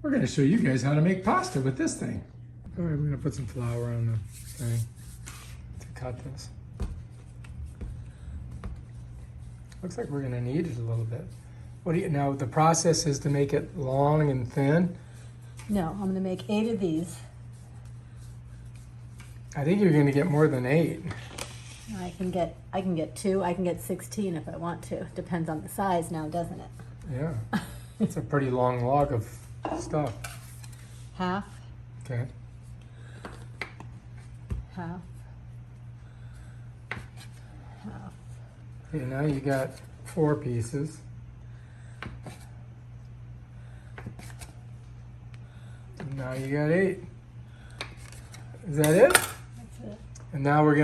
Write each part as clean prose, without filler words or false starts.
We're going to show you guys how to make pasta with this thing. All right, we're going to put some flour on the thing to cut this. Looks like we're going to need it a little bit. What do you, now the process is to make it long and thin. No, I'm going to make 8 of these. I think you're going to get more than 8. I can get 2. I can get 16 if I want to. Depends on the size now, doesn't it? Yeah, it's a pretty long log of stuff. Half, Okay. half, half. Okay, now you got 4 pieces. And now you got 8. Is that it? That's it. And now we're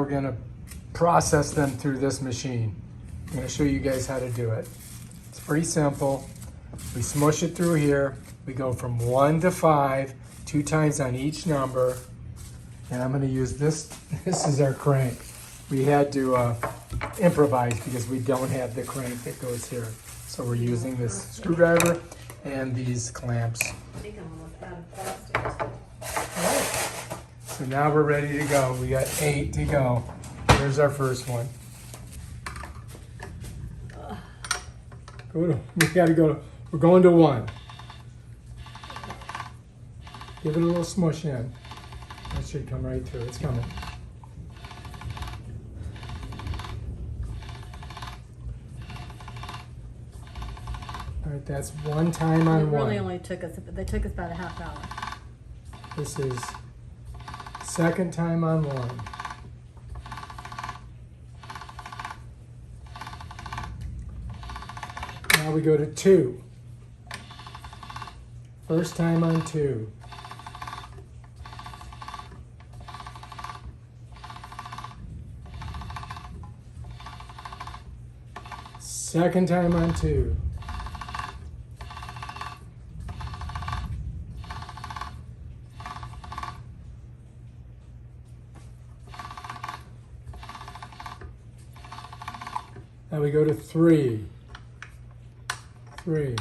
gonna process them through this machine. I'm gonna show you guys how to do it. It's pretty simple. We smush it through here. We go from 1 to 5, 2 times on each number. And I'm gonna use this. This is our crank. We had to improvise because we don't have the crank that goes here. So we're using this screwdriver and these clamps. I think I'm almost out of plastic. So now we're ready to go. We got 8 to go. Here's our first one. We gotta go. We're going to 1. Give it a little smush in. That should come right through. It's coming. All right, that's 1 time on It really 1. only took us about a half hour. This is 2nd time on 1. Now we go to 2. 1st time on 2. Second time on 2. Now we go to 3. 3.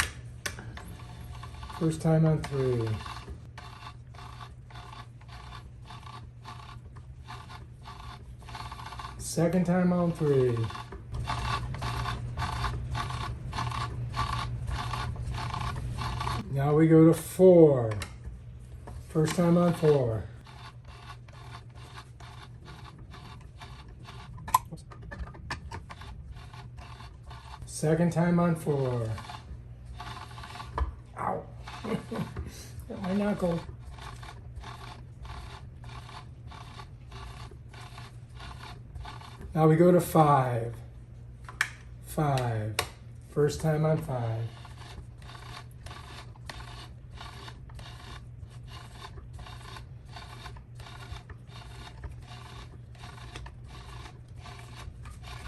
1st time on 3. Second time on 3. Now we go to 4. 1st time on 4. Second time on 4. Ow. Got my knuckle. Now we go to 5. 5. 1st time on 5.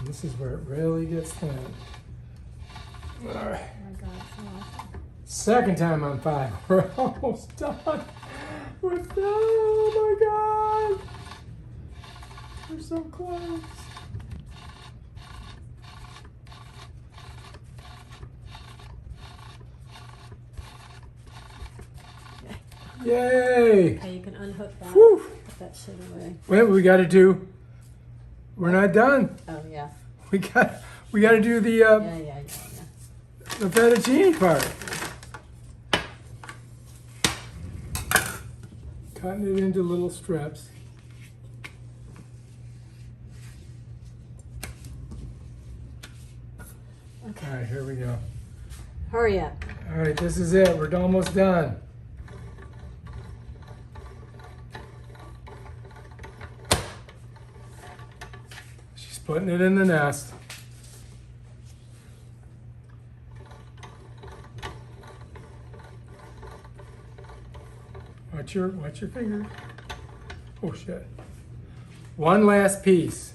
This is where it really gets thin. All right. Oh my God, it's awesome. Second time on 5. We're almost done. We're done. Oh my God. We're so close. Yay. Okay, you can unhook that. Whew. Put that shit away. Wait, we got to do. We're not done. Oh yeah. We got to do the Yeah. the fettuccine part. Cutting it into little strips. Okay. All right, here we go. Hurry up. All right, this is it. We're almost done. She's putting it in the nest. Watch your finger. Oh shit. One last piece.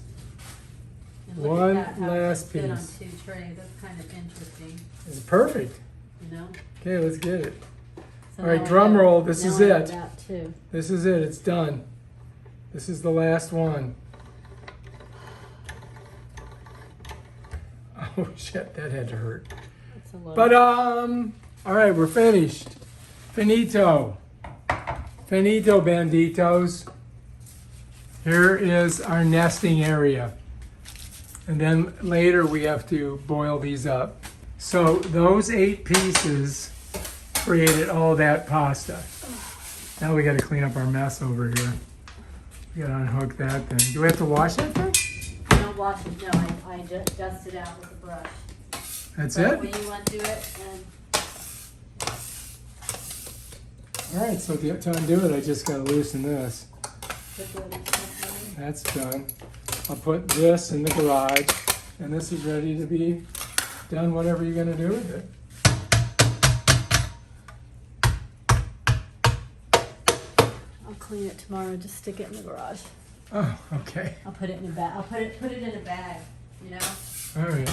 And look One at that, how last it fit on piece. 2 trays. That's kind of interesting, It's perfect. you know? Okay, let's get it. So All right, now I drum have- roll. This now is I have it. that too. This is it. It's done. This is the last one. Oh shit, that had to hurt. That's a little. But All right, we're finished. Finito. Finito, banditos. Here is our nesting area. And then later we have to boil these up. So those 8 pieces created all that pasta. Now we got to clean up our mess over here. We got to unhook that thing. Do we have to wash that thing? I don't wash it, no, I just dust it out with a brush. That's But it? when you want to do it, and All right, so to undo it, I just got to loosen this. put the other stuff That's done. I'll put this in the garage, and this is ready to be done, whatever you're going to do with it. I'll clean it tomorrow, just stick it in the garage. Oh, okay. I'll put it in a bag, I'll put it in a bag, you know? All right.